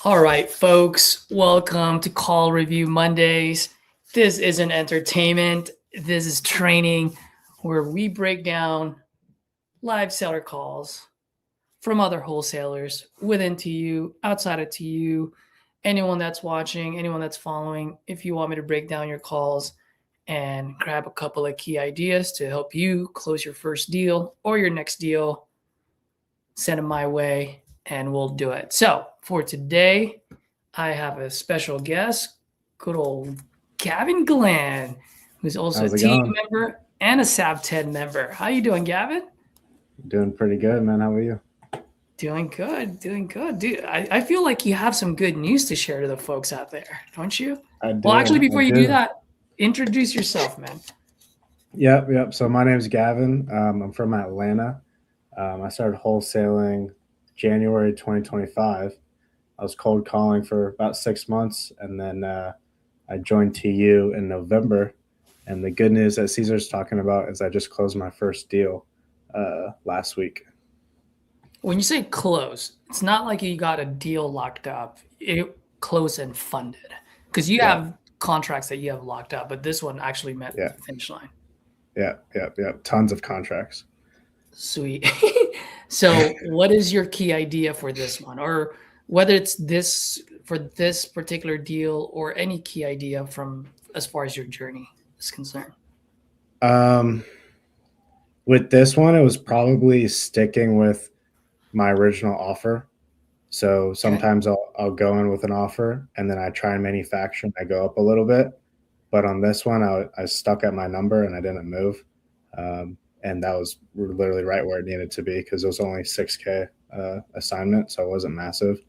All right, folks, welcome to Call Review Mondays. This isn't entertainment, this is training where we break down live seller calls from other wholesalers within TU, outside of TU, anyone that's watching, anyone that's following. If you want me to break down your calls and grab a couple of key ideas to help you close your first deal or your next deal, send them my way and we'll do it. So for today, I have a special guest, good old Gavin Glenn, who's also a team member and a SAB10 member. How you doing, Gavin? Doing pretty good, man. How are you? Doing good. Dude, I feel like you have some good news to share to the folks out there, don't you? I do. Well, actually, before you do that, introduce yourself, man. Yep. So my name's Gavin. I'm from Atlanta. I started wholesaling January 2025. I was cold calling for about 6 months, and then I joined TU in November. And the good news that Caesar's talking about is I just closed my first deal last week. When you say close, it's not like you got a deal locked up. It closed and funded, because you have contracts that you have locked up, but this one actually met the finish line. Yeah. Tons of contracts. Sweet. So what is your key idea for this one, or whether it's this for this particular deal or any key idea from as far as your journey is concerned? With this one, it was probably sticking with my original offer. So sometimes I'll go in with an offer and then I try and manufacture and I go up a little bit. But on this one, I stuck at my number and I didn't move. And that was literally right where it needed to be because it was only $6,000 assignment. So it wasn't massive.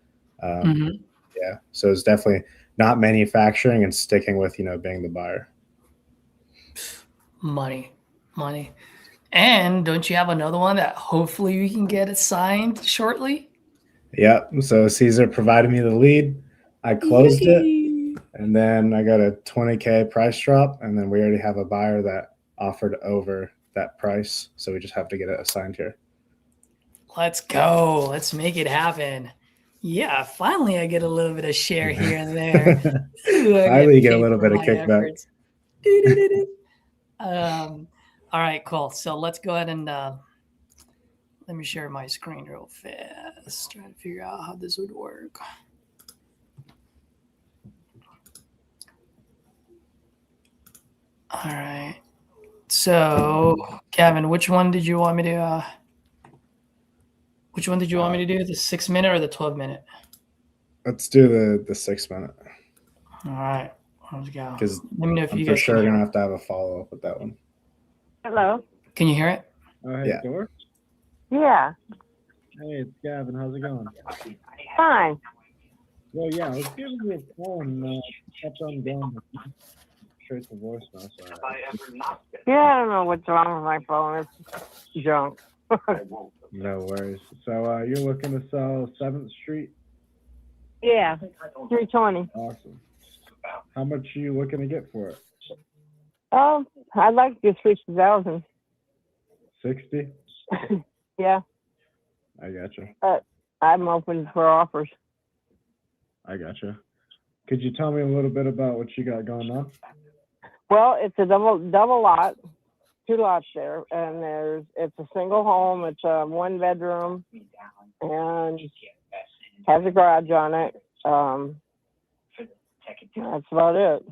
Yeah. So it's definitely not manufacturing and sticking with, being the buyer. Money. And don't you have another one that hopefully we can get it signed shortly? Yeah. So Caesar provided me the lead. I closed it. And then I got a $20,000 price drop. And then we already have a buyer that offered over that price. So we just have to get it assigned here. Let's go. Let's make it happen. Yeah. Finally, I get a little bit of share here and there. Finally, you get a little bit of kickback. All right, cool. So let's go ahead and let me share my screen real fast. Trying to figure out how this would work. All right. So, Gavin, which one did you want me to do? The 6 minute or the 12 minute? Let's do the 6 minute. All right. Let's go. Because let me know if I'm you for guys sure gonna have to have a follow up with that one. Hello. Can you hear it? Hey, George? Yeah. Hey, it's Gavin. How's it going? Fine. Well, yeah, I was giving you a call and kept on going straight to voicemail. Yeah, I don't know what's wrong with my phone. It's junk. No worries. So you're looking to sell 7th Street? Yeah, 320. Awesome. How much are you looking to get for it? Oh, I'd like to do 60,000. 60? Yeah. I gotcha. I'm open for offers. I gotcha. Could you tell me a little bit about what you got going on? Well, it's a double lot, 2 lots there, and it's a single home. It's a 1 bedroom and has a garage on it. That's about it.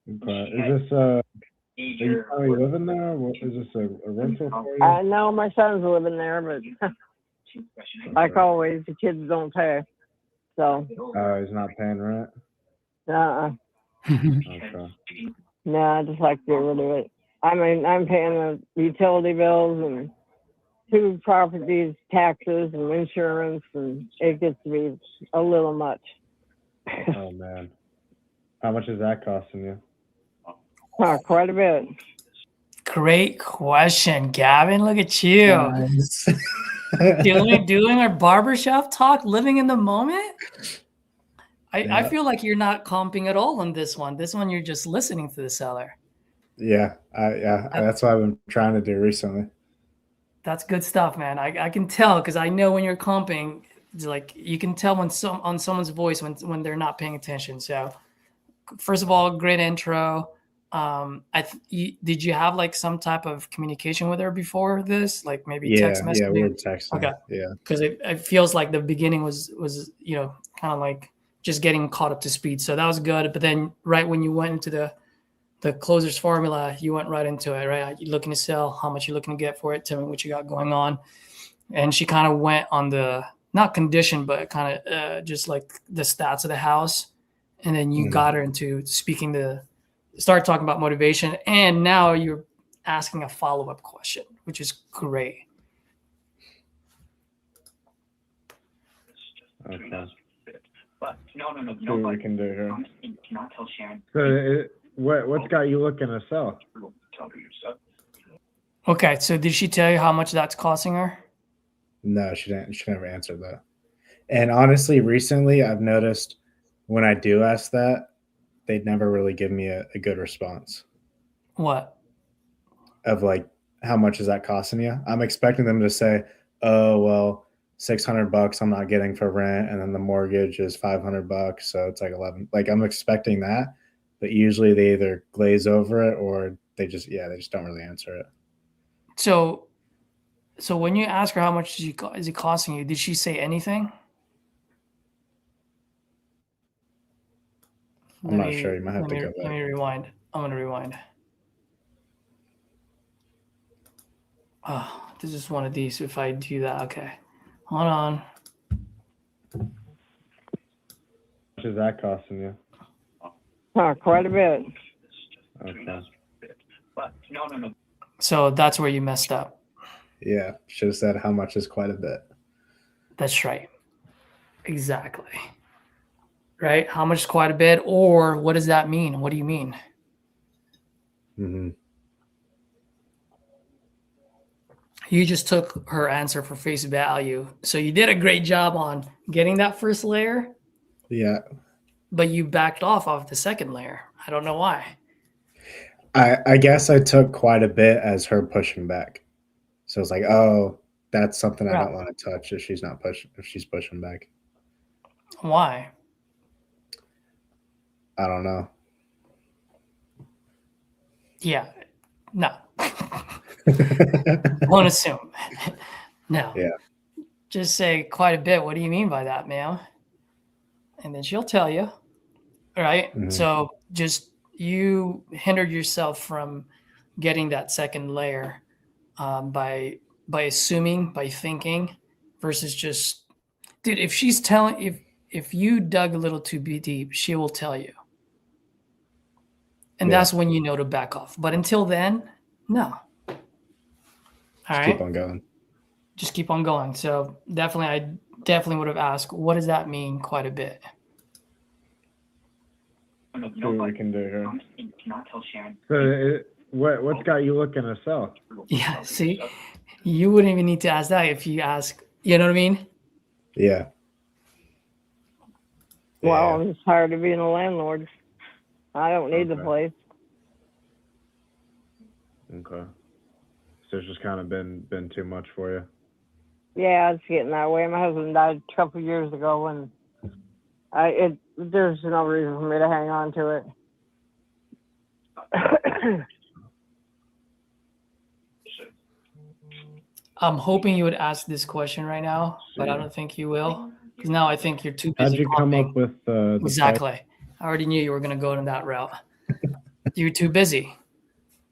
Okay. Is this are you currently living there? What, is this a rental for you? No, my son's living there, but like always, the kids don't pay. So. He's not paying rent? Okay. No, I just like to get rid of it. I mean, I'm paying the utility bills and 2 properties, taxes and insurance, and it gets to be a little much. Oh, man. How much is that costing you? Quite a bit. Great question, Gavin. Look at you. Nice. doing our barbershop talk, living in the moment. I feel like you're not comping at all on this one. This one, you're just listening to the seller. Yeah. That's what I've been trying to do recently. That's good stuff, man. I can tell because I know when you're comping, It's like you can tell when on someone's voice when they're not paying attention. So first of all, great intro. Did you have like some type of communication with her before this, like maybe text Yeah, we were messaging? texting. Okay, Yeah. because it feels like the beginning was kind of like just getting caught up to speed. So that was good. But then right when you went into the closer's formula, you went right into it, right? You're looking to sell, how much you're looking to get for it, tell me what you got going on. And she kind of went on the not condition, but kind of just like the stats of the house. And then you got her into start talking about motivation. And now you're asking a follow-up question, which is great. Okay. But no. See what we can do here. Cannot tell Sharon. So what's got you looking to sell? Tell her yourself. Okay, so did she tell you how much that's costing her? No, she didn't. She never answered that. And honestly, recently I've noticed when I do ask that, they'd never really give me a good response What? of like, how much is that costing you? I'm expecting them to say, oh, well, $600 I'm not getting for rent. And then the mortgage is $500. So it's like 11. Like I'm expecting that, but usually they either glaze over it or they just don't really answer it. So when you ask her how much is it costing you, did she say anything? I'm not sure. You might have to go Let back. me rewind. I'm going to rewind. Oh, this is one of these. If I do that, okay. Hold on. How much is that costing you? Quite a bit. Okay. But no. So that's where you messed up. Yeah, should have said how much is quite a bit. That's right. Exactly. Right? How much is quite a bit? Or what does that mean? What do you mean? Mm-hmm. You just took her answer for face value. So you did a great job on getting that first layer, Yeah. but you backed off the second layer. I don't know why. I guess I took quite a bit as her pushing back. So it's like, oh, that's something I don't want to touch if she's pushing back. Why? I don't know. Yeah. No. Won't assume. No. Yeah. Just say quite a bit. What do you mean by that, ma'am? And then she'll tell you. Right? Mhm. So just you hindered yourself from getting that second layer by assuming, by thinking, versus just, dude, if she's telling, if you dug a little too deep, she will tell you. And Yeah. that's when you know to back off. But until then, no. All right. Keep on going. Just keep on going. So I definitely would have asked, what does that mean? Quite a bit. See what we can do here. Cannot tell Sharon. So what's got you looking to sell? Yeah. See, you wouldn't even need to ask that if you ask, you know what I mean? Yeah. Well, I'm just tired of being a landlord. I don't need the place. Okay. So it's just kind of been too much for you. Yeah, it's getting that way. My husband died a couple of years ago, and there's no reason for me to hang on to it. I'm hoping you would ask this question right now, but I don't think you will. Because now I think you're too busy. How'd you come pumping. up with the Exactly. I already knew you were going to go in that route. You were too busy.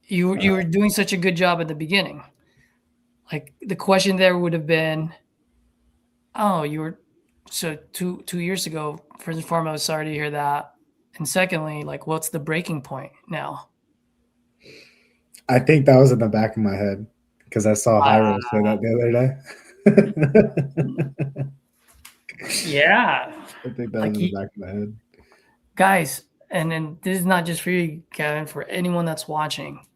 You were doing such a good job at the beginning. Like the question there would have been, oh, you were so 2 years ago. First and foremost, sorry to hear that. And secondly, like, what's the breaking point now? I think that was in the back of my head because I saw Hyro say that the other day. Yeah. I think that was in the back of my head. Guys, and then this is not just for you, Kevin, for anyone that's watching.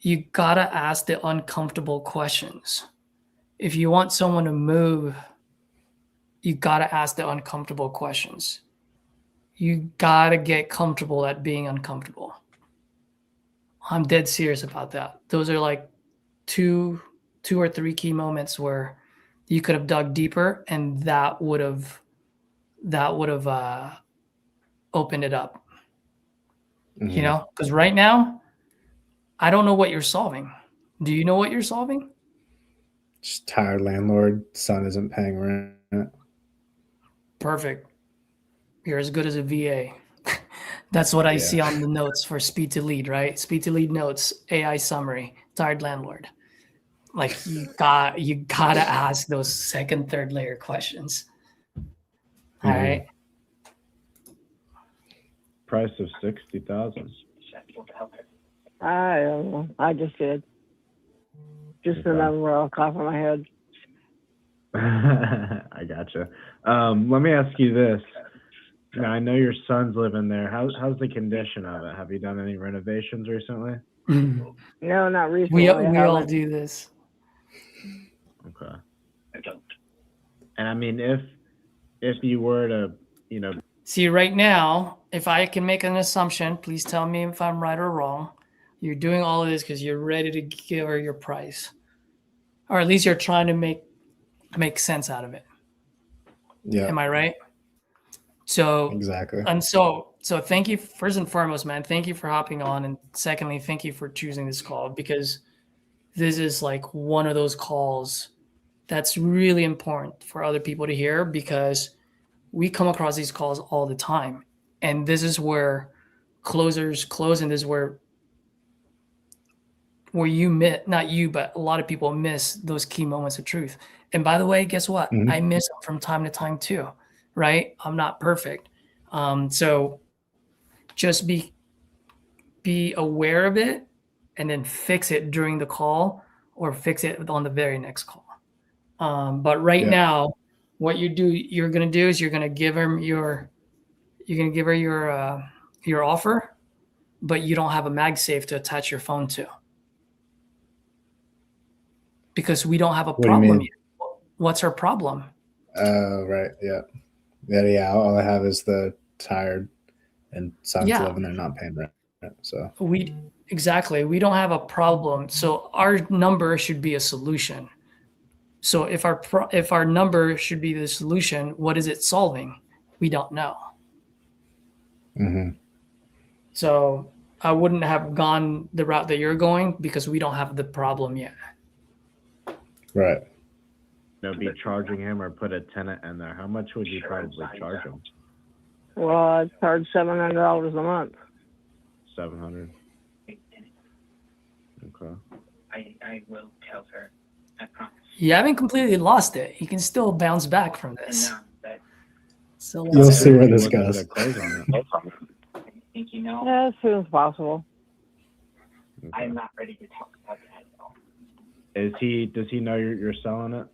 You gotta ask the uncomfortable questions. If you want someone to move, you gotta ask the uncomfortable questions. You gotta get comfortable at being uncomfortable. I'm dead serious about that. Those are like two or three key moments where you could have dug deeper, and that would have opened it up. Mhm. You know, because right now, I don't know what you're solving. Do you know what you're solving? Just tired landlord, son isn't paying rent. Perfect. You're as good as a VA. That's what I Yeah. see on the notes for speed to lead, right? Speed to lead notes, AI summary, tired landlord. Like you gotta ask those second, third layer questions. All Mhm. right. Price of 60,000. I don't know. I just did. Just Okay. a number off the top of my head. I gotcha. Let me ask you this. Now I know your son's living there. How's the condition of it? Have you done any renovations recently? No, not recently. I We all haven't. do this. Okay. I don't. And I mean, if you were to, you know, See, right now, if I can make an assumption, please tell me if I'm right or wrong. You're doing all of this because you're ready to give her your price, or at least you're trying to make sense out of it. Yeah, Am I right? So, exactly. and so thank you first and foremost, man. Thank you for hopping on, and secondly, thank you for choosing this call, because this is like one of those calls that's really important for other people to hear, because we come across these calls all the time, and this is where closers close, and this is where you miss, not you, but a lot of people miss those key moments of truth. And by the way, guess what? Mhm. I miss them from time to time too, right? I'm not perfect. So just be aware of it, and then fix it during the call, or fix it on the very next call. But right Yeah. now, what you're going to do is you're going to give her your offer, but you don't have a MagSafe to attach your phone to, because we don't have a What do you problem mean? yet. What's her problem? Right. Yeah. Yeah. All I have is the tired and son's Yeah. living there not paying rent. So We don't have a problem. So our number should be a solution. So if our number should be the solution, what is it solving? We don't know. mhm. So I wouldn't have gone the route that you're going, because we don't have the problem yet. Right. you know, be charging him or put a tenant in there, how much would you probably charge him? Well, I charge $700 a month. 700. Okay. I will tell her. I promise. You haven't completely lost it. You can still bounce back from this. No, but So You'll let's see where He this wants you goes. to close on it. I think you know. Yeah, as soon as possible. Okay. I'm not ready to talk about that at all. Does he know you're selling it?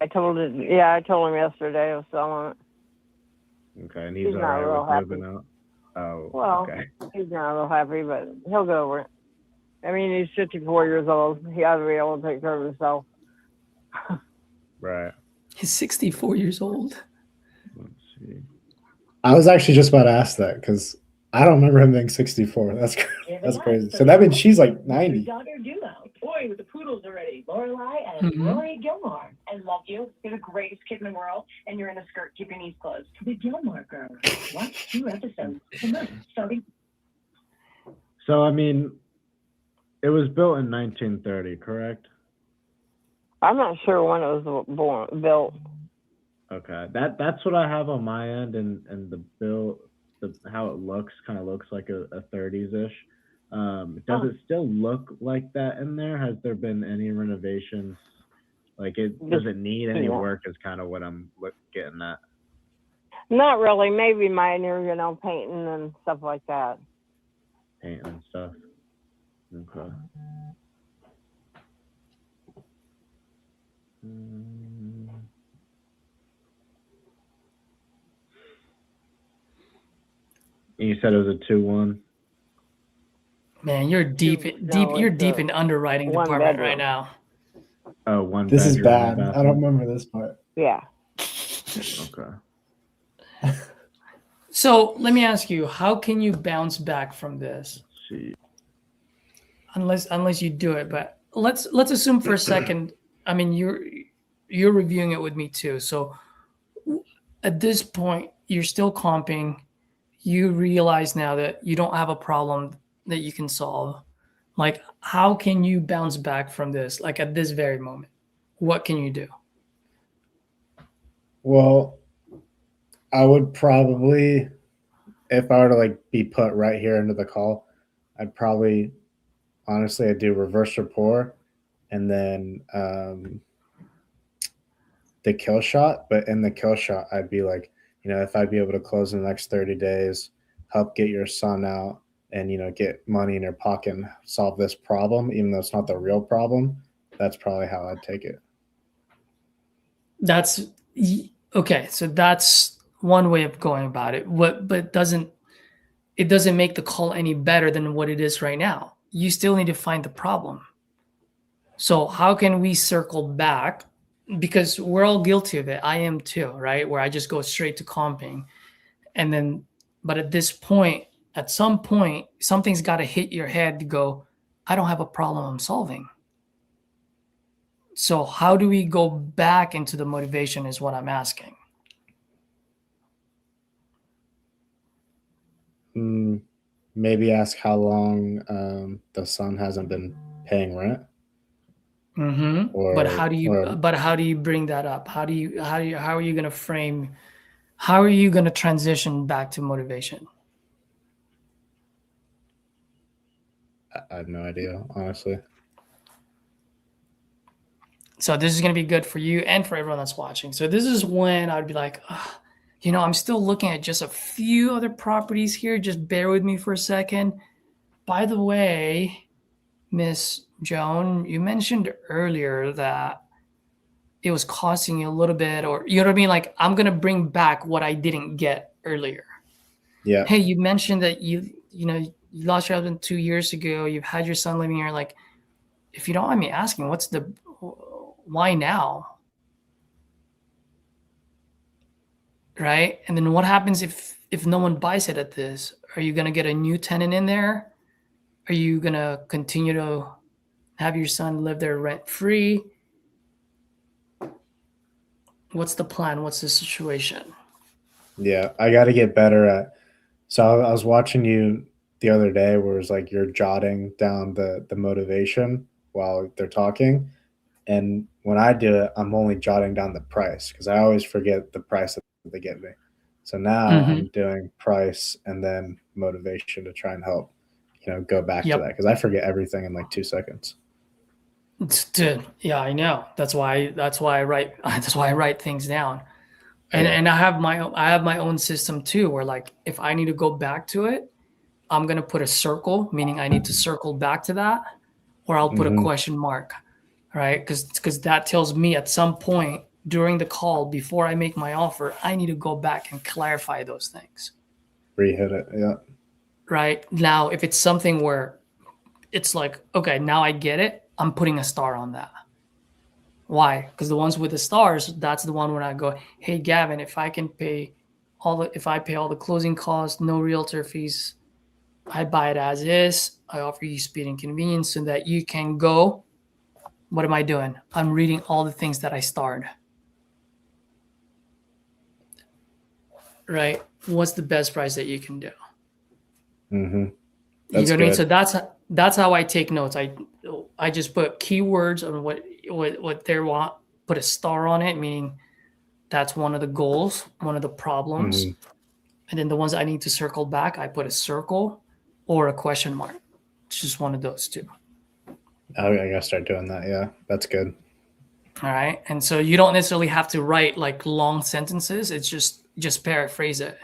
I told him yesterday I was selling it. Okay, and he's He's all not right real with happy. moving out. Oh, Well, okay. he's not real happy, but he'll go over it. I mean, he's 54 years old. He ought to be able to take care of himself. Right. He's 64 years old. Let's see. I was actually just about to ask that because I don't remember him being 64. That's crazy. So that means she's like 90. Daughter duo. Boy, with the poodles already. Lorelai and Mhm. Rory Gilmore. I love you. You're the greatest kid in the world, and you're in a skirt. Keep your knees closed. The Gilmore Girls. Watch 2 episodes a month, starting. So I mean, it was built in 1930, correct? I'm not sure when it was built. Okay, that's what I have on my end, and the bill, how it looks, kind of looks like a 30s-ish. Does it still look like that in there? Has there been any renovations? Like, does it need any Yeah. work? Is kind of what I'm getting at. Not really. Maybe minor, painting and stuff like that. Paint and stuff. Okay. You said it was a 2-1. Man, you're deep you're it's deep in underwriting one department bedroom. right now. Oh, one. This is bedroom, bad. one I bathroom. don't remember this part. Yeah. Okay. So let me ask you, how can you bounce back from this? Let's see. Unless you do it, but let's assume for a second. I mean, you're reviewing it with me too. So at this point, you're still comping. You realize now that you don't have a problem that you can solve. Like, how can you bounce back from this? Like at this very moment, what can you do? Well, I would probably, if I were to like be put right here into the call, I'd probably, honestly, I'd do reverse rapport and then the kill shot. But in the kill shot, I'd be like, if I'd be able to close in the next 30 days, help get your son out and, get money in your pocket and solve this problem, even though it's not the real problem, that's probably how I'd take it. That's okay. So that's one way of going about it. But it doesn't make the call any better than what it is right now. You still need to find the problem. So how can we circle back? Because we're all guilty of it. I am too, right? Where I just go straight to comping. And then, but at this point, at some point, something's got to hit your head to go, I don't have a problem I'm solving. So how do we go back into the motivation is what I'm asking. Maybe ask how long the son hasn't been paying rent. But how do you bring that up? How are you going to frame? How are you going to transition back to motivation? I have no idea, honestly. So this is going to be good for you and for everyone that's watching. So this is when I'd be like, I'm still looking at just a few other properties here. Just bear with me for a second. By the way, Miss Joan, you mentioned earlier that it was costing you a little bit, or you know what I mean? Like, I'm going to bring back what I didn't get earlier. Yeah. Hey, you mentioned that you lost your husband 2 years ago. You've had your son living here. Like, if you don't mind me asking, why now? Right? And then what happens if no one buys it at this? Are you going to get a new tenant in there? Are you going to continue to have your son live there rent free? What's the plan? What's the situation? Yeah, I got to get better at. So I was watching you the other day where it was like you're jotting down the motivation while they're talking. And when I do it, I'm only jotting down the price because I always forget the price that they give me. So now I'm doing price and then motivation to try and help, go back to that because I forget everything in like 2 seconds. Yeah, I know. That's why I write things down. And I have my own system too, where like if I need to go back to it, I'm gonna put a circle, meaning I need to circle back to that, or I'll put a question mark, right? Because that tells me at some point during the call before I make my offer, I need to go back and clarify those things. Re-hit it, yeah. Right now, if it's something where it's like, okay, now I get it, I'm putting a star on that. Why? Because the ones with the stars, that's the one where I go, hey, Gavin, if I pay all the closing costs, no realtor fees, I buy it as is. I offer you speed and convenience so that you can go. What am I doing? I'm reading all the things that I starred. Right? What's the best price that you can do? That's you know what I mean? good. So that's how I take notes. I just put keywords on what they want, put a star on it, meaning that's one of the goals, one of the problems. And then the ones I need to circle back, I put a circle or a question mark. It's just one of those two. I gotta start doing that. Yeah, that's good. All right. And so you don't necessarily have to write like long sentences. It's just paraphrase it.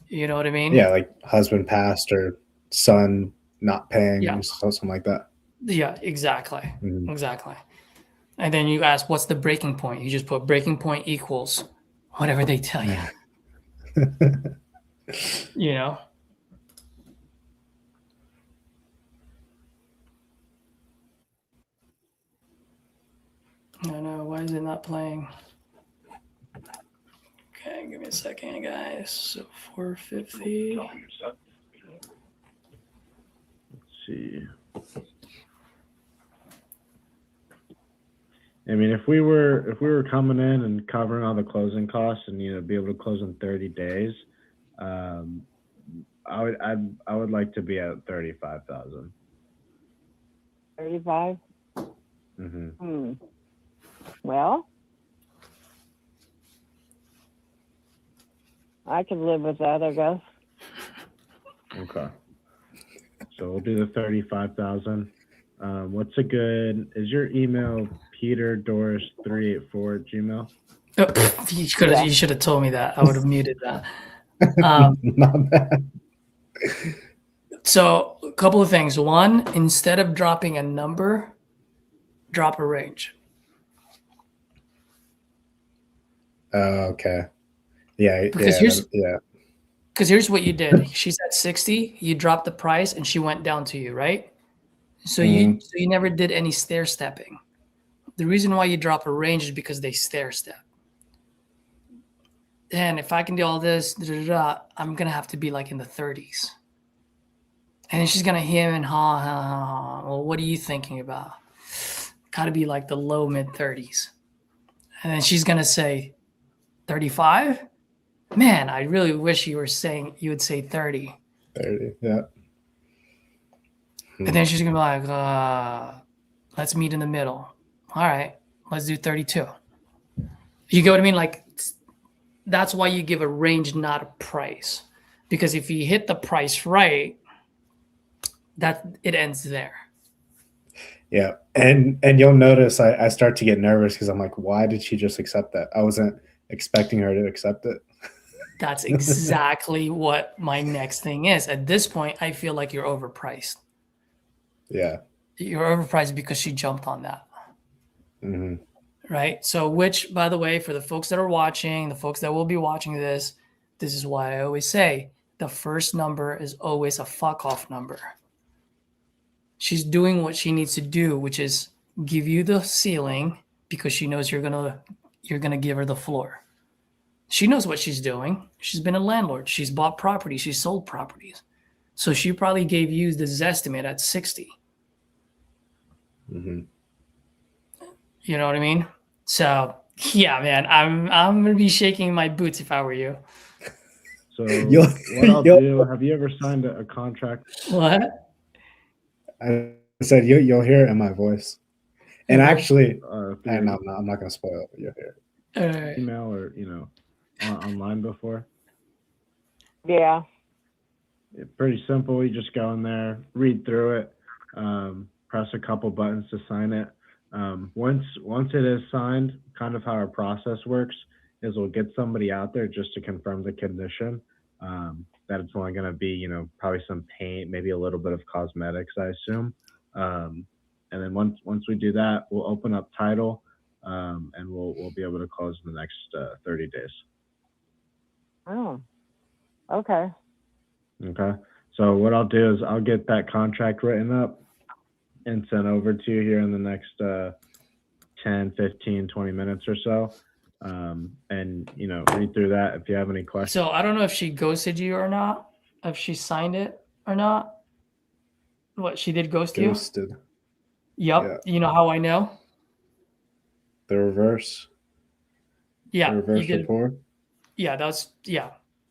You know what I mean? Yeah, like husband passed or son not paying, Yeah. something like that. Yeah, exactly. Exactly. And then you ask, what's the breaking point? You just put breaking point equals whatever they tell you. You know? I know. Why is it not playing? Okay, give me a second, guys. So 450. Let's see. I mean, if we were coming in and covering all the closing costs and be able to close in 30 days, I would like to be at 35,000. 35? Mm-hmm. Well, I could live with that, I guess. Okay. So we'll do the 35,000. What's a good? Is your email peterdoris384@gmail? Oh, you should have told me that. I would have muted that. Not bad. So a couple of things. One, instead of dropping a number, drop a range. Okay. Yeah. Because Yeah. Because here's what you did. She's at 60, you dropped the price and she went down to you, right? So you never did any stair stepping. The reason why you drop a range is because they stair step. And if I can do all this, I'm gonna have to be like in the 30s. And then she's gonna hem and ha. Well, what are you thinking about? Gotta be like the low mid 30s. And then she's gonna say 35? Man, I really wish you would say 30. 30. Yeah. And then she's gonna be like, let's meet in the middle. All right, let's do 32. You get what I mean? Like, that's why you give a range, not a price. Because if you hit the price right, that it ends there. Yeah. And you'll notice I start to get nervous because I'm like, why did she just accept that? I wasn't expecting her to accept it. That's exactly what my next thing is. At this point, I feel like you're overpriced. Yeah. You're overpriced because she jumped on that. Mm-hmm. Right? So, which, by the way, for the folks that are watching, the folks that will be watching this is why I always say the first number is always a fuck off number. She's doing what she needs to do, which is give you the ceiling because she knows you're gonna give her the floor. She knows what she's doing. She's been a landlord. She's bought properties. She's sold properties. So she probably gave you the Zestimate at 60. Mm-hmm. You know what I mean? So yeah, man, I'm gonna be shaking my boots if I were you. So what I'll do? Have you ever signed a contract? What? I said you'll hear it in my voice. And actually, through and I'm not gonna spoil it, but you'll hear it. email or online before? Yeah. Pretty simple. You just go in there, read through it, press a couple buttons to sign it. Once it is signed, kind of how our process works is we'll get somebody out there just to confirm the condition. That it's only going to be, probably some paint, maybe a little bit of cosmetics, I assume. And then once we do that, we'll open up title, and we'll be able to close in the next 30 days. Oh. Okay. Okay. So what I'll do is I'll get that contract written up and sent over to you here in the next 10, 15, 20 minutes or so. And read through that if you have any questions. So I don't know if she ghosted you or not, if she signed it or not. What, she did ghost you? Ghosted. Yep. Yeah. You know how I know? The reverse. Yeah. The reverse you did. report. Yeah, yeah.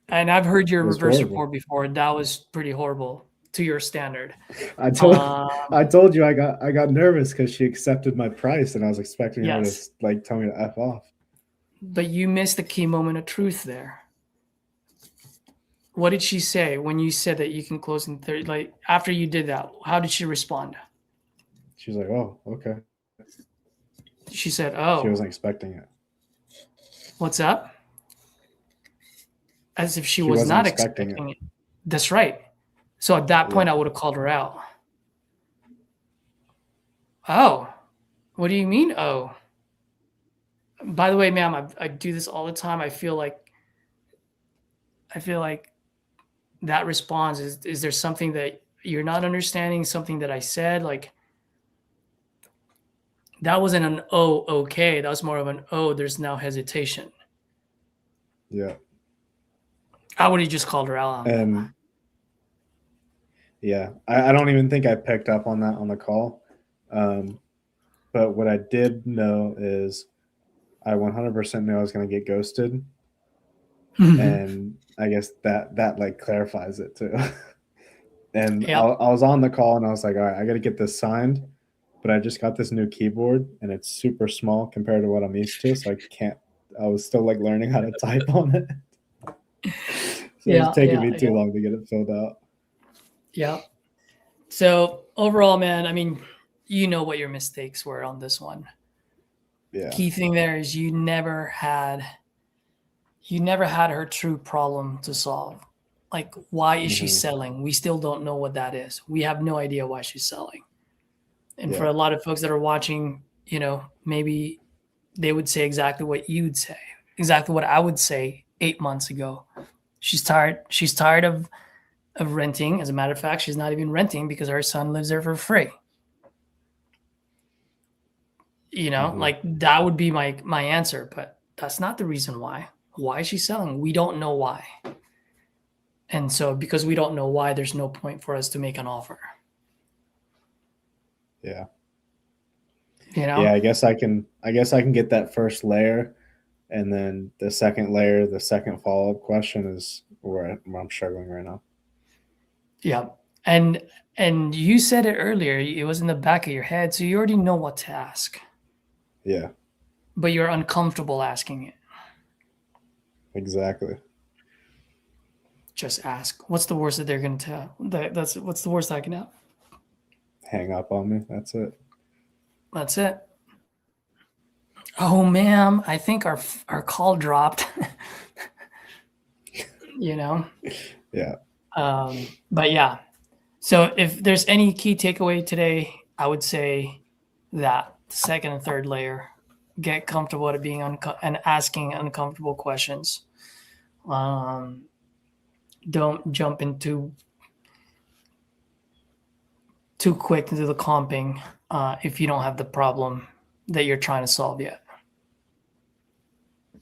And I've heard your It was reverse horrible. report before. That was pretty horrible to your standard. I told you I got nervous because she accepted my price and I was expecting her Yes. to tell me to F off. But you missed the key moment of truth there. What did she say when you said that you can close in 30? Like after you did that, how did she respond? She's like, oh, okay. She said, oh, She wasn't expecting it. what's up? As if she was wasn't not expecting expecting it. That's right. So at that point, I would have called her out. Oh, what do you mean? Oh, by the way, ma'am, I do this all the time. I feel like that response is there something that you're not understanding? Something that I said? Like that wasn't an oh, okay. That was more of an oh, there's now hesitation. Yeah. I would have just called her out. And yeah, I don't even think I picked up on that on the call. But what I did know is I 100% knew I was going to get ghosted, and I guess that like clarifies it too. And Yep. I was on the call and I was like, all right, I got to get this signed, but I just got this new keyboard and it's super small compared to what I'm used to, so I was still like learning how to type on it. So Yeah, it's taking yeah, me too yeah. long to get it filled out. Yeah. So overall, man, I mean, you know what your mistakes were on this one. Yeah. Key thing there is you never had her true problem to solve. Like, why is she Mhm. selling? We still don't know what that is. We have no idea why she's selling. And for Yeah. a lot of folks that are watching, maybe they would say exactly what you'd say, exactly what I would say 8 months ago. She's tired. She's tired of renting. As a matter of fact, she's not even renting because her son lives there for free. Mhm. Like that would be my answer, but that's not the reason why. Why is she selling? We don't know why. And so because we don't know why, there's no point for us to make an offer. Yeah. Yeah, I guess I can get that first layer, and then the second layer, the second follow-up question is where I'm struggling right now. Yeah. And you said it earlier, it was in the back of your head, so you already know what to ask, Yeah, but you're uncomfortable asking it. exactly. Just ask. What's the worst that they're going to tell? What's the worst I can have? Hang up on me. That's it. That's it. Oh, ma'am, I think our call dropped. Yeah. But yeah. So if there's any key takeaway today, I would say that second and third layer, get comfortable at being and asking uncomfortable questions. Don't jump into too quick into the comping if you don't have the problem that you're trying to solve yet.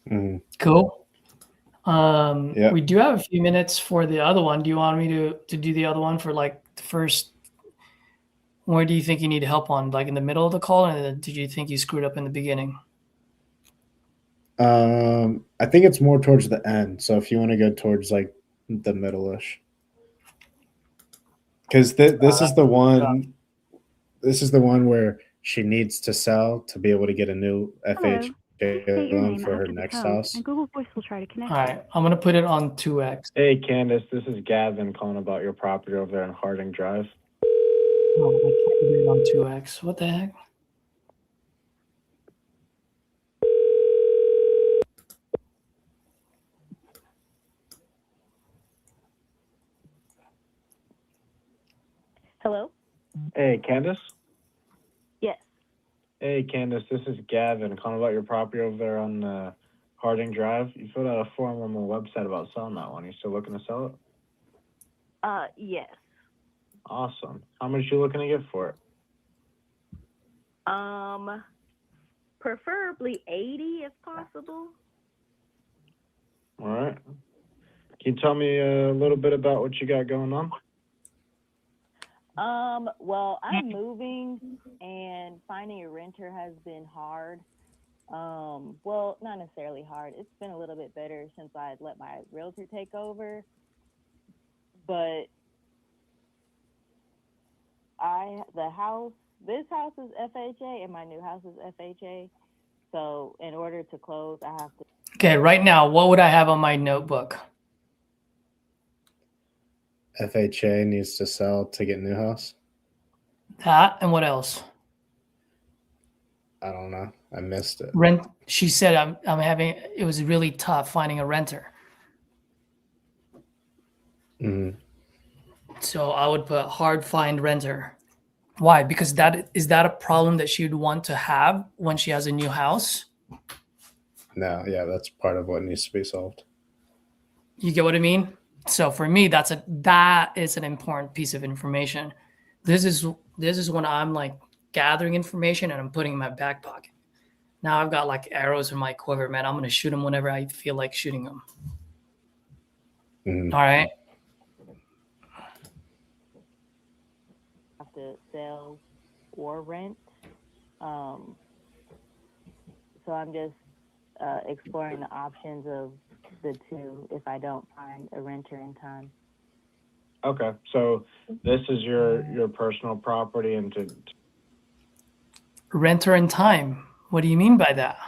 Mhm. Cool. Yeah. We do have a few minutes for the other one. Do you want me to do the other one for like the first? Where do you think you need help on? Like in the middle of the call, or did you think you screwed up in the beginning? I think it's more towards the end. So if you want to go towards like the middle-ish, because this is the one. This is the one where she needs to sell to be able to get a new FHA State your loan name for her after the next tone, house. and Google Voice will try to connect All right, I'm gonna put it on 2x. Hey, Candace, this is Gavin calling about your property over there in Harding Drive. Oh, I can't put it on 2x. What the heck? Hello? Hey, Candace? Yes. Hey, Candace, this is Gavin calling about your property over there on Harding Drive. You filled out a form on the website about selling that one. You still looking to sell it? Yes. Awesome. How much you looking to get for it? Preferably 80 if possible. All right. Can you tell me a little bit about what you got going on? Well, I'm moving and finding a renter has been hard. Well, not necessarily hard. It's been a little bit better since I let my realtor take over. But this house is FHA and my new house is FHA. So in order to close, I have to. Okay, right now, what would I have on my notebook? FHA needs to sell to get a new house. That and what else? I don't know. I missed it. Rent. She said I'm having. It was really tough finding a renter. Mhm. So I would put hard find renter. Why? Because that is that a problem that she would want to have when she has a new house? No, yeah, that's part of what needs to be solved. You get what I mean? So for me, that is an important piece of information. This is when I'm like gathering information and I'm putting in my back pocket. Now I've got like arrows in my quiver, man. I'm gonna shoot them whenever I feel like shooting them. Mhm. All right. Have to sell or rent. So I'm just exploring the options of the two if I don't find a renter in time. Okay, so this is your personal property, and to Renter in time. What do you mean by that?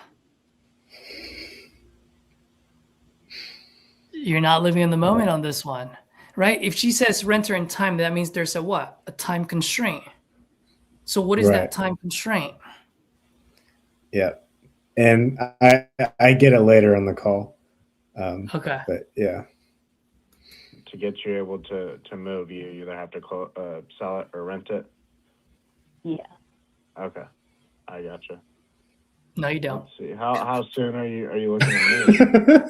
You're not living in the moment on this one, right? If she says renter in time, that means there's a what? A time constraint. So what is that Right. time constraint? Yeah. And I get it later on the call. Okay. But yeah. to get you able to move, you either have to sell it or rent it. Yeah. Okay, I gotcha. No, you don't. Let's see. How soon are you looking to move?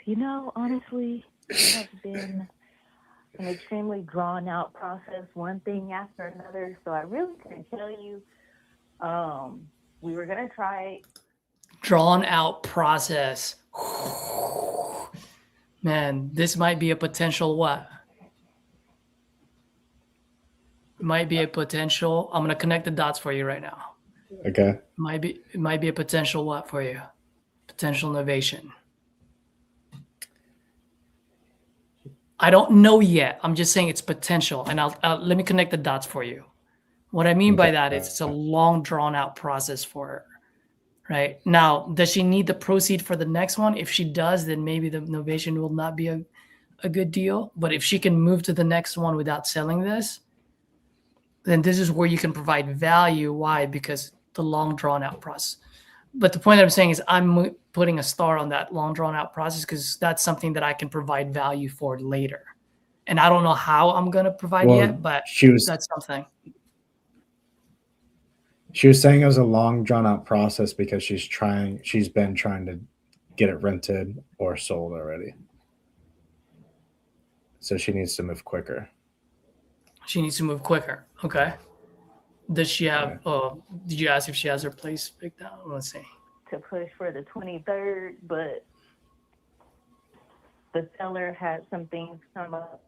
You know, honestly, it has been an extremely drawn out process, one thing after another. So I really couldn't tell you. We were gonna try. Drawn out process. Man, this might be a potential what? Might be a potential. I'm gonna connect the dots for you right now. Okay. It might be a potential what for you? Potential innovation. I don't know yet. I'm just saying it's potential, and I'll let me connect the dots for you. What I mean by that is it's a long, drawn out process for her. Right now, does she need the proceed for the next one? If she does, then maybe the innovation will not be a good deal. But if she can move to the next one without selling this, then this is where you can provide value. Why? Because the long drawn out process. But the point I'm saying is I'm putting a star on that long drawn out process because that's something that I can provide value for later. And I don't know how I'm going to provide yet, but that's something. She was saying it was a long drawn out process because she's been trying to get it rented or sold already. So she needs to move quicker. She needs to move quicker. Okay. Does she have, did you ask if she has her place picked out? Let's see. To push for the 23rd, but the seller had some things come up.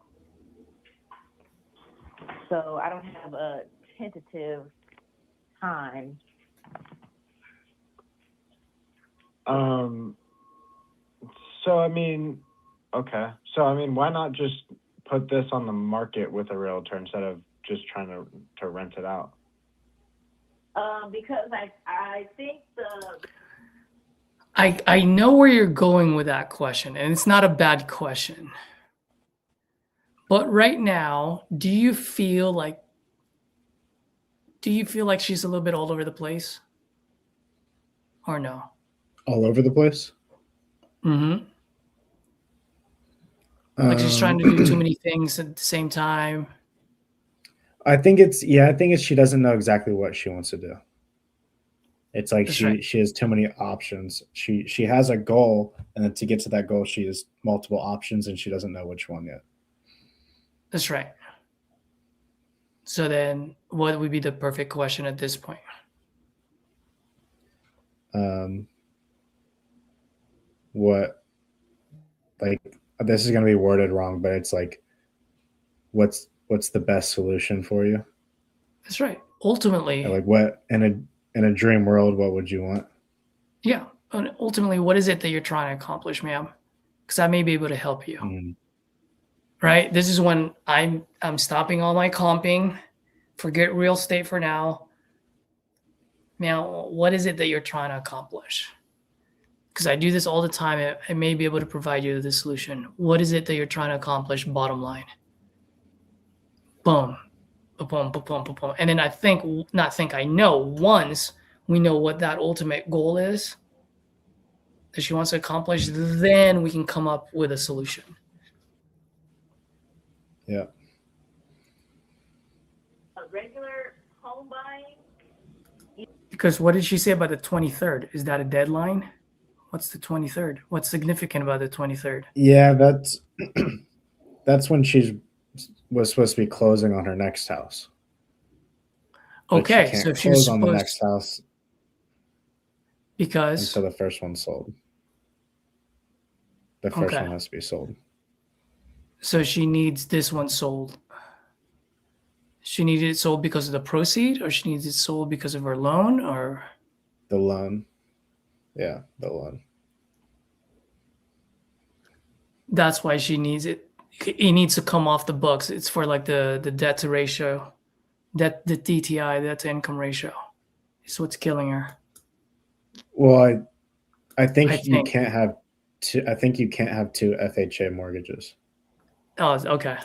So I don't have a tentative time. So I mean, okay. So I mean, why not just put this on the market with a realtor instead of just trying to rent it out? Because I think I know where you're going with that question, and it's not a bad question. But right now, do you feel like she's a little bit all over the place? Or no? All over the place? Mm-hmm. Like she's trying to do too many things at the same time. I think it's she doesn't know exactly what she wants to do. It's like she has too many options. She has a goal, and then to get to that goal, she has multiple options, and she doesn't know which one yet. That's right. So then what would be the perfect question at this point? What, like, this is going to be worded wrong, but it's like, what's the best solution for you? That's right. Ultimately, like, what in a dream world, what would you want? Yeah. And ultimately, what is it that you're trying to accomplish, ma'am? Because I may be able to help you. Mm. Right? This is when I'm stopping all my comping. Forget real estate for now. Now, what is it that you're trying to accomplish? Because I do this all the time. I may be able to provide you the solution. What is it that you're trying to accomplish? Bottom line. Boom. Boom, boom, boom, boom, boom. And then I know once we know what that ultimate goal is that she wants to accomplish, then we can come up with a solution. Yeah. a regular home buying. Because what did she say about the 23rd? Is that a deadline? What's the 23rd? What's significant about the 23rd? Yeah, that's when was supposed to be closing on her next house. Okay, so if she was on the next house because until the first one's sold. The first one has to be sold. So she needs this one sold. She needed it sold because of the proceed, or she needs it sold because of her loan, or The loan. Yeah, the loan. that's why she needs it. It needs to come off the books. It's for like the debt to ratio, the DTI, debt to income ratio. It's what's killing her. Well, I think I you think. can't have two. I think you can't have two FHA mortgages. Oh, okay.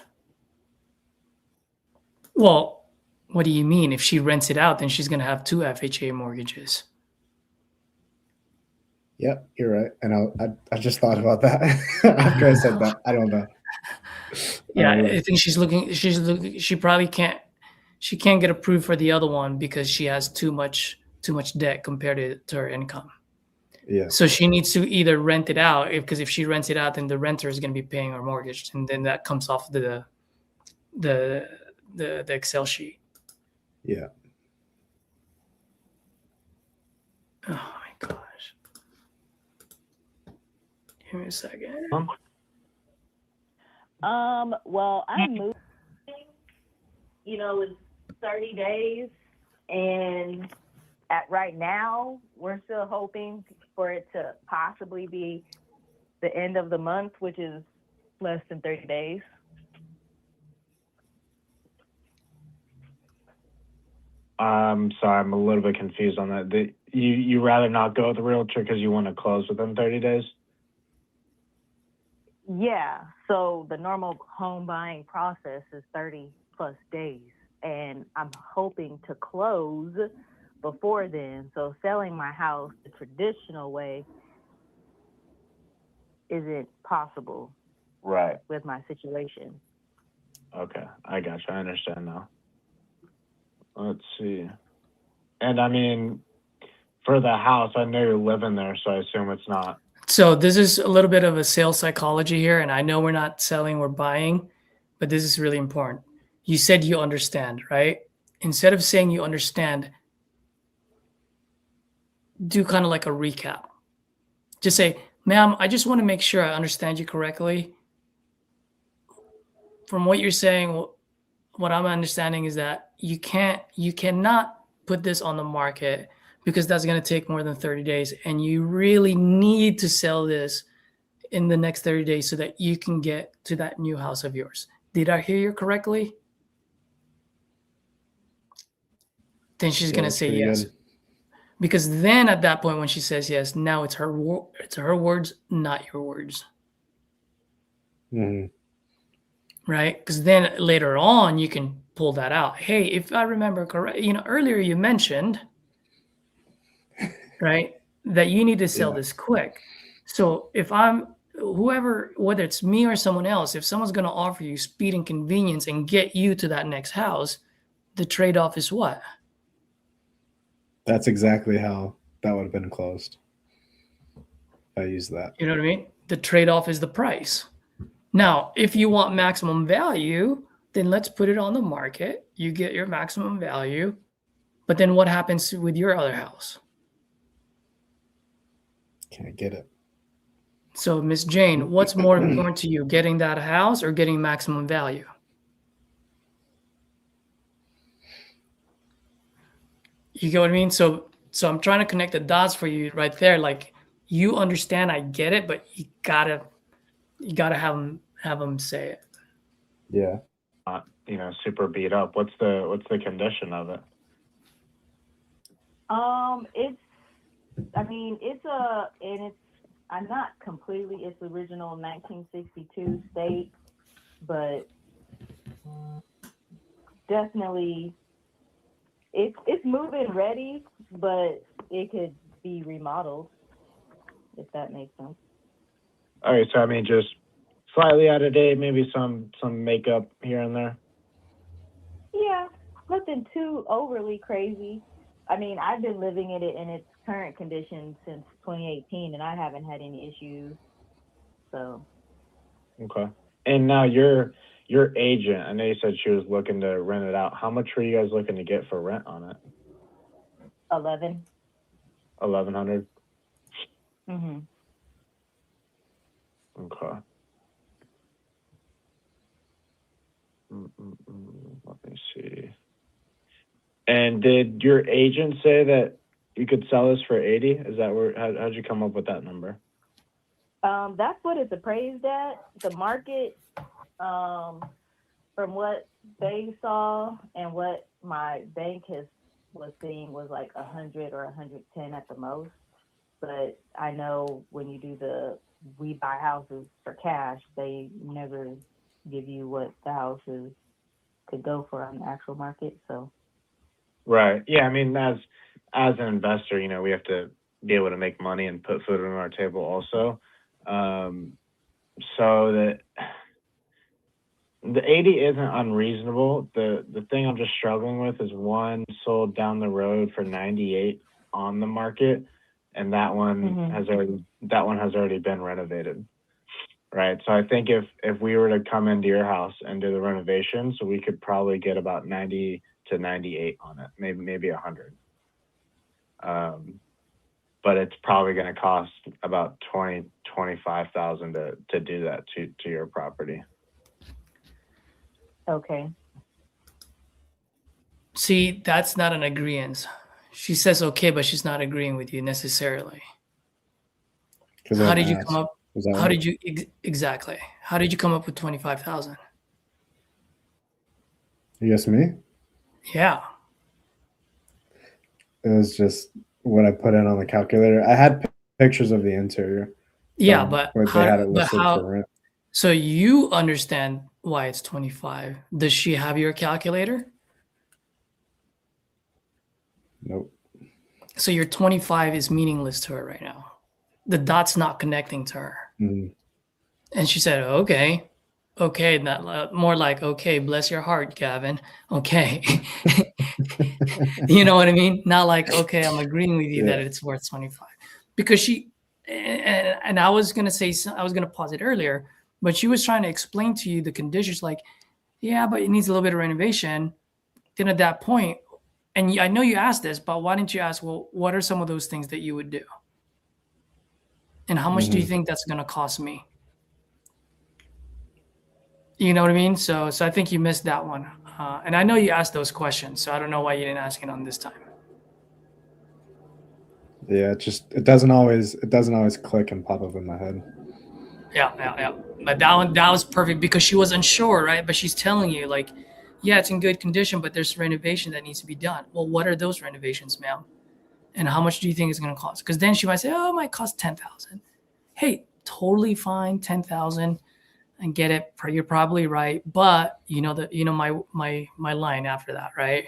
Well, what do you mean? If she rents it out, then she's going to have two FHA mortgages. Yep, you're right. And I just thought about that after I said that. I don't know. Yeah, know. I think she's looking. She probably can't. She can't get approved for the other one because she has too much debt compared to her income. Yeah. So she needs to either rent it out, because if she rents it out, then the renter is going to be paying her mortgage, and then that comes off the Excel sheet. Yeah. Oh my gosh! Give me a second. Well, I'm moving, in 30 days, and right now, we're still hoping for it to possibly be the end of the month, which is less than 30 days. Sorry, I'm a little bit confused on that. You rather not go with the realtor because you want to close within 30 days? Yeah, so the normal home buying process is 30 plus days, and I'm hoping to close before then. So selling my house the traditional way isn't possible Right. with my situation. Okay, I got you. I understand now. Let's see. And I mean, for the house, I know you're living there, so I assume it's not. So this is a little bit of a sales psychology here, and I know we're not selling, we're buying, but this is really important. You said you understand, right? Instead of saying you understand, do kind of like a recap. Just say, ma'am, I just want to make sure I understand you correctly. From what you're saying, what I'm understanding is that you cannot put this on the market because that's going to take more than 30 days, and you really need to sell this in the next 30 days so that you can get to that new house of yours. Did I hear you correctly? Then she's going to that's say pretty yes. good. Because then at that point when she says yes, now it's her words, not your words. Mhm. Right? Because then later on you can pull that out. Hey, if I remember correct, earlier you mentioned, right, that you need to sell Yeah. this quick. So if I'm whoever, whether it's me or someone else, if someone's going to offer you speed and convenience and get you to that next house, the trade-off is what? That's exactly how that would have been closed. I use that. You know what I mean? The trade-off is the price. Now, if you want maximum value, then let's put it on the market. You get your maximum value. But then what happens with your other house? Can't get it. So, Miss Jane, what's more important to you, getting that house or getting maximum value? You get what I mean? So I'm trying to connect the dots for you right there. Like, you understand, I get it, but you gotta have them say it. Yeah. Not, super beat up. What's the condition of it? I'm not completely, it's original 1962 state, but definitely it's move-in ready, but it could be remodeled, if that makes sense. All right, so I mean, just slightly out of date, maybe some makeup here and there. Yeah, nothing too overly crazy. I mean, I've been living in it in its current condition since 2018, and I haven't had any issues. So. Okay. And now your agent, I know you said she was looking to rent it out. How much were you guys looking to get for rent on it? 11. 1,100. Mhm. Okay. Let me see. And did your agent say that you could sell this for 80? Is that where, how'd you come up with that number? That's what it's appraised at. The market, from what they saw and what my bank was seeing was like 100 or 110 at the most. But I know when you do we buy houses for cash, they never give you what the houses could go for on the actual market. So. Right. Yeah. I mean, as an investor, you know, we have to be able to make money and put food on our table also. So that the 80 isn't unreasonable. The thing I'm just struggling with is one sold down the road for 98 on the market, and that one has already been renovated. Right. So I think if we were to come into your house and do the renovation, so we could probably get about 90 to 98 on it, maybe 100. But it's probably going to cost about 25,000 to do that to your property. Okay. See, that's not an agreement. She says okay, but she's not agreeing with you necessarily. How did you come up? How did you exactly? How did you come up with 25,000? You asked me? Yeah. It was just what I put in on the calculator. I had pictures of the interior. Yeah, but where they had it listed how? for rent. So you understand why it's 25? Does she have your calculator? Nope. So your 25 is meaningless to her right now. The dot's not connecting to her. Mm-hmm. And she said, okay, not more like, okay, bless your heart, Gavin. Okay. You know what I mean? Not like, okay, I'm agreeing with you that it's worth 25. Because she, and I was going to say, I was going to pause it earlier, but she was trying to explain to you the conditions like, yeah, but it needs a little bit of renovation. Then at that point, and I know you asked this, but why didn't you ask, well, what are some of those things that you would do? And how much do you think that's going to cost me? You know what I mean? So I think you missed that one. And I know you asked those questions, so I don't know why you didn't ask it on this time. Yeah, it doesn't always click and pop up in my head. Yeah. But that was perfect because she was unsure, right? But she's telling you like, yeah, it's in good condition, but there's renovation that needs to be done. Well, what are those renovations, ma'am? And how much do you think it's going to cost? Because then she might say, oh, it might cost 10,000. Hey, totally fine, 10,000. And get it. You're probably right, but my line after that, right?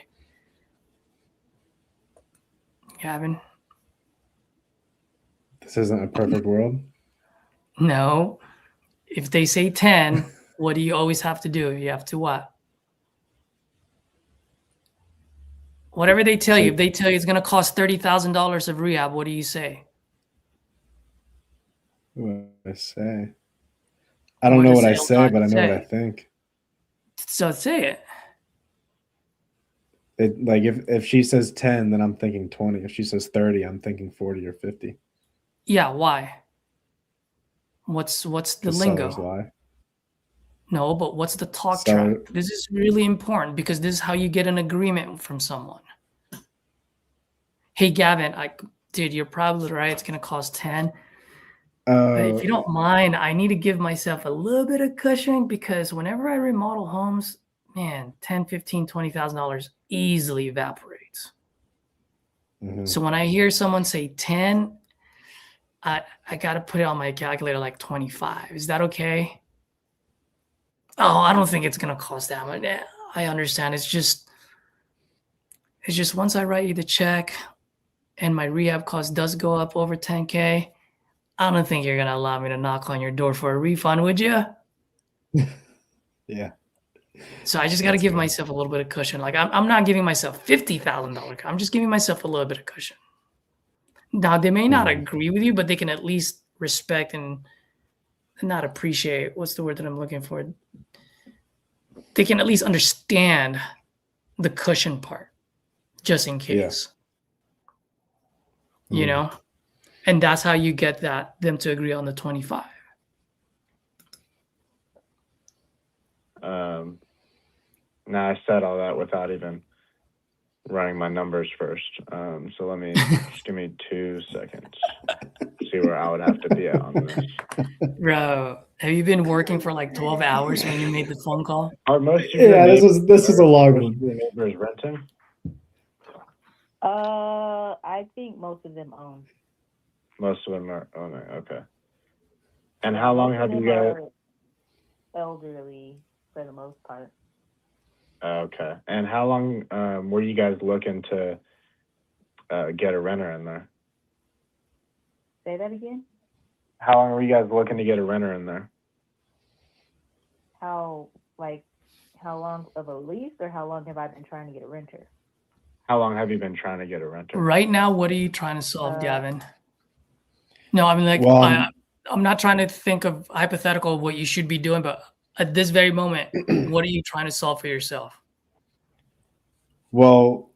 Gavin? This isn't a perfect world. No. If they say 10, what do you always have to do? You have to what? Whatever they tell you. If they tell you it's going to cost $30,000 of rehab, what do you say? What do I say? I don't know what I say, but I know what I think. So say it. Like if she says 10, then I'm thinking 20. If she says 30, I'm thinking 40 or 50. Yeah, why? What's the lingo? Lie. No, but what's the talk track? This is really important because this is how you get an agreement from someone. Hey, Gavin, dude, you're probably right. It's going to cost 10. But if you don't mind, I need to give myself a little bit of cushion because whenever I remodel homes, man, $10,000, $15,000, $20,000 easily evaporates. Mm-hmm. So when I hear someone say 10, I got to put it on my calculator like 25. Is that okay? Oh, I don't think it's going to cost that much. I understand. It's just once I write you the check and my rehab cost does go up over 10K, I don't think you're going to allow me to knock on your door for a refund, would you? Yeah. So I just got to give myself a little bit of cushion. Like I'm not giving myself $50,000. I'm just giving myself a little bit of cushion. Now, they may not agree with you, but they can at least respect and not appreciate. What's the word that I'm looking for? They can at least understand the cushion part, just in case. Yeah. You know? And that's how you get them to agree on the 25. Now I said all that without even running my numbers first. So let me just give me 2 seconds. See where I would have to be at on this. Bro, have you been working for like 12 hours when you made the phone call? Are most of your Yeah, neighbors, this is a long most one. of your neighbors renting? I think most of them own. Most of them are owning. Okay. And how long have you guys? Elderly for the most part. Okay. And how long were you guys looking to get a renter in there? Say that again. How long were you guys looking to get a renter in there? How long of a lease, or how long have I been trying to get a renter? How long have you been trying to get a renter? Right now, what are you trying to solve, Gavin? No, I mean, like, Well, I'm not trying to think of hypothetical what you should be doing, but at this very moment, what are you trying to solve for yourself? Well,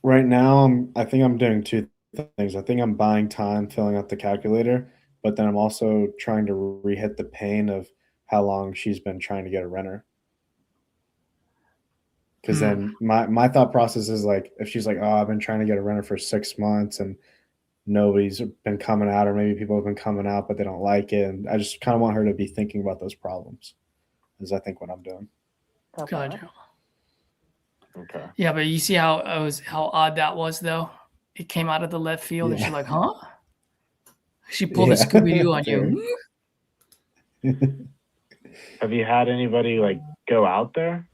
right now, I think I'm doing 2 things. I think I'm buying time filling out the calculator, but then I'm also trying to re-hit the pain of how long she's been trying to get a renter. Because then my thought process is like, if she's like, oh, I've been trying to get a renter for 6 months and nobody's been coming out, or maybe people have been coming out, but they don't like it. And I just kind of want her to be thinking about those problems, is I think what I'm doing. Gotcha. Okay. Yeah, but you see how odd that was, though? It came out of the left field, and she's like, huh? She pulled a Scooby-Doo on you. Have you had anybody like go out there?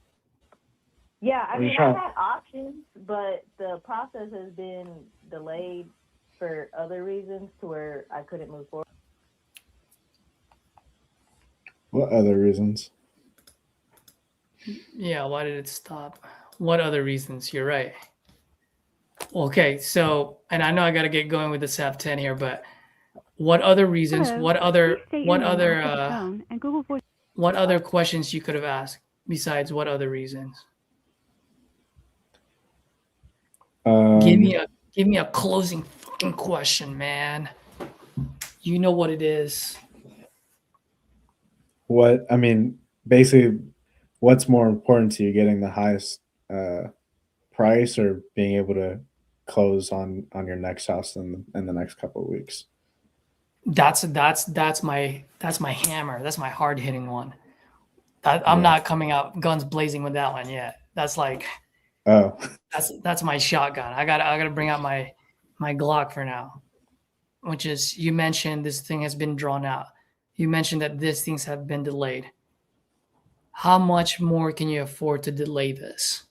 Yeah, I Are you mean, trying- I've had options, but the process has been delayed for other reasons to where I couldn't move forward. What other reasons? Yeah, why did it stop? What other reasons? You're right. Okay, so, and I know I got to get going with the SAP 10 here, but what other reasons? Hello. What other Please state your name after the tone, and Google Voice. what other questions you could have asked besides what other reasons? Give me a closing fucking question, man. You know what it is. What I mean, basically, what's more important to you, getting the highest price or being able to close on your next house in the next couple of weeks? That's my hammer. That's my hard hitting one. I'm not coming out guns blazing with that one yet. That's like, Oh, that's my shotgun. I gotta bring out my Glock for now, which is, you mentioned this thing has been drawn out. You mentioned that these things have been delayed. How much more can you afford to delay this?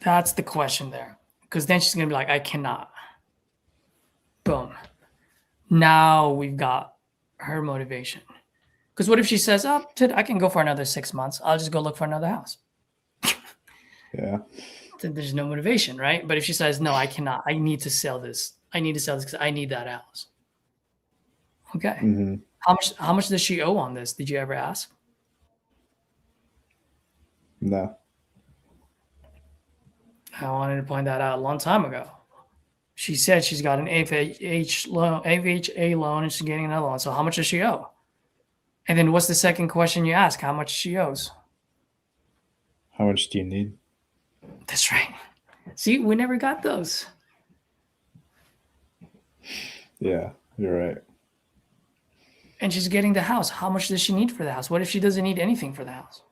That's the question there. Because then she's gonna be like, I cannot. Boom. Now we've got her motivation. Because what if she says, oh, I can go for another 6 months. I'll just go look for another house. yeah. Then there's no motivation, right? But if she says, no, I cannot. I need to sell this. I need to sell this because I need that house. Okay. Mm-hmm. How much does she owe on this? Did you ever ask? No. I wanted to point that out a long time ago. She said she's got an FHA loan and she's getting another one. So how much does she owe? And then what's the second question you ask? How much she owes? How much do you need? That's right. See, we never got those. Yeah, you're right. And she's getting the house. How much does she need for the house? What if she doesn't need anything for the house?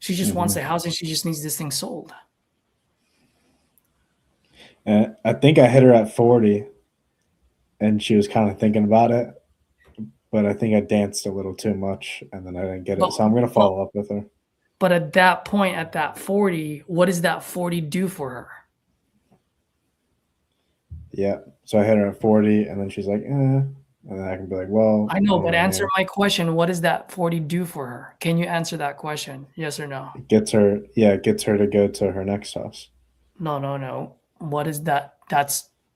She just wants the house and she just needs this thing sold. And I think I hit her at 40 and she was kind of thinking about it, but I think I danced a little too much and then I didn't get it. So I'm going to follow up with her. But at that point, at that 40, what does that 40 do for her? Yeah. So I hit her at 40 and then she's like, And then I can be like, well. I know, but answer my question. What does that 40 do for her? Can you answer that question? Yes or no? It gets her to go to her next house. No. What is that?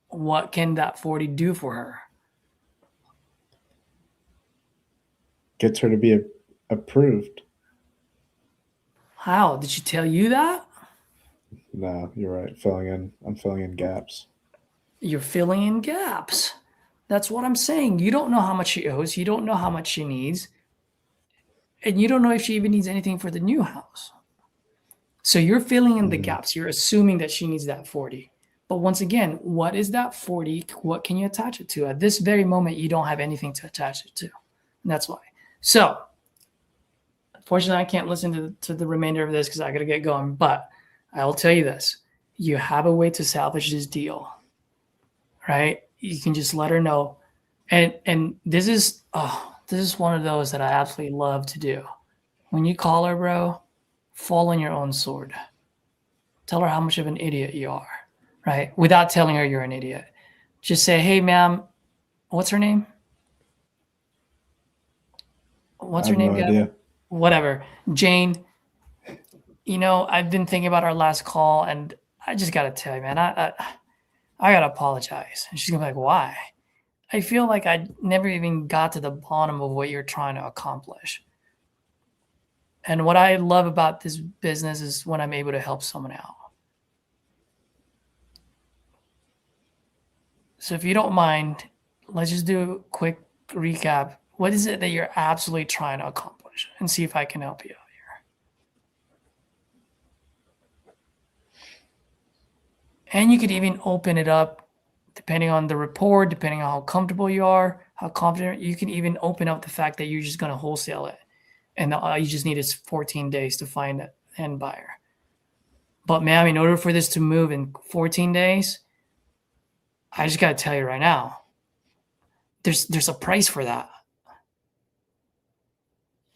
What can that 40 do for her? Gets her to be approved. How? Did she tell you that? No, you're right. I'm filling in gaps. You're filling in gaps. That's what I'm saying. You don't know how much she owes. You don't know how much she needs. And you don't know if she even needs anything for the new house. So you're filling in the gaps. You're assuming that she needs that 40. But once again, what is that 40? What can you attach it to? At this very moment, you don't have anything to attach it to. And that's why. So, unfortunately, I can't listen to the remainder of this because I got to get going. But I will tell you this. You have a way to salvage this deal, right? You can just let her know. And this is one of those that I absolutely love to do. When you call her, bro, fall on your own sword. Tell her how much of an idiot you are, right? Without telling her you're an idiot. Just say, hey, ma'am, what's her name? What's her name, Gavin? Whatever. Jane, I've been thinking about our last call, and I just got to tell you, man, I got to apologize. And she's going to be like, why? I feel like I never even got to the bottom of what you're trying to accomplish. And what I love about this business is when I'm able to help someone out. So if you don't mind, let's just do a quick recap. What is it that you're absolutely trying to accomplish? And see if I can help you out here. And you could even open it up depending on the report, depending on how comfortable you are, how confident. You can even open up the fact that you're just going to wholesale it. And all you just need is 14 days to find an end buyer. But ma'am, in order for this to move in 14 days, I just got to tell you right now, there's a price for that.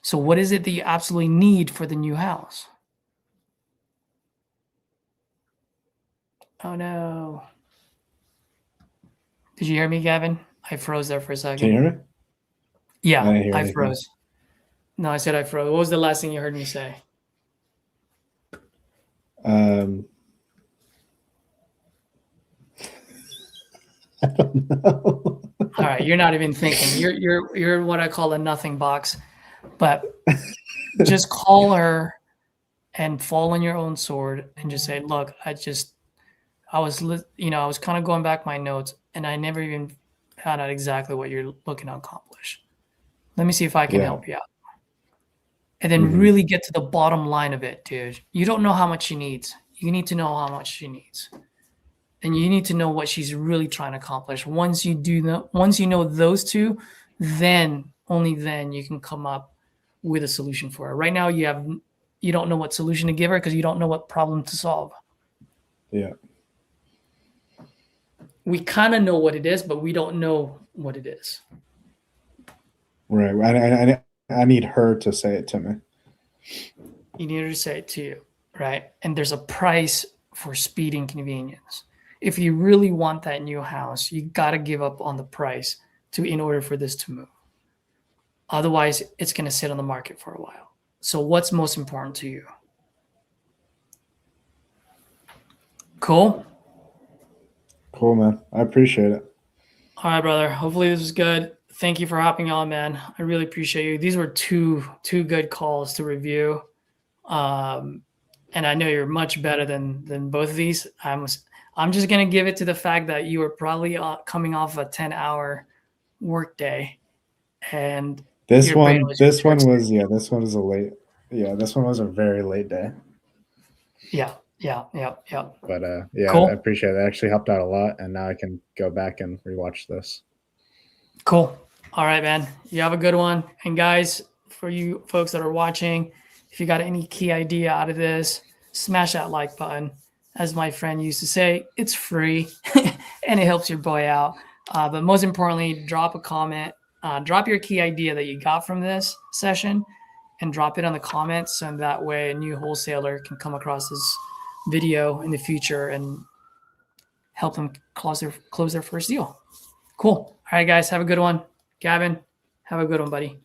So what is it that you absolutely need for the new house? Oh no. Did you hear me, Gavin? I froze there for a second. Can you hear me? Yeah, didn't hear I anything. froze. No, I said I froze. What was the last thing you heard me say? I don't know. All right, you're not even thinking. You're what I call a nothing box. But just call her and fall on your own sword and just say, look, I was kind of going back my notes and I never even found out exactly what you're looking to accomplish. Let me see if I can help you out. And then really get to the bottom line of it, dude. You don't know how much she needs. You need to know how much she needs. And you need to know what she's really trying to accomplish. Once you know those two, then only then you can come up with a solution for her. Right now you don't know what solution to give her because you don't know what problem to solve. Yeah. We kind of know what it is, but we don't know what it is. Right. I need her to say it to me. You need her to say it to you, right? And there's a price for speed and convenience. If you really want that new house, you got to give up on the price in order for this to move. Otherwise, it's going to sit on the market for a while. So what's most important to you? Cool? Cool, man. I appreciate it. All right, brother. Hopefully this was good. Thank you for hopping on, man. I really appreciate you. These were two good calls to review. And I know you're much better than both of these. I'm just going to give it to the fact that you were probably coming off a 10-hour workday. And this one was a very late day. Yeah. But cool. I appreciate it. It actually helped out a lot, and now I can go back and rewatch this. Cool. All right, man. You have a good one. And guys, for you folks that are watching, if you got any key idea out of this, smash that like button. As my friend used to say, it's free and it helps your boy out. But most importantly, drop a comment. Drop your key idea that you got from this session and drop it on the comments. And that way a new wholesaler can come across this video in the future and help them close their first deal. Cool. All right, guys, have a good one. Gavin, have a good one, buddy.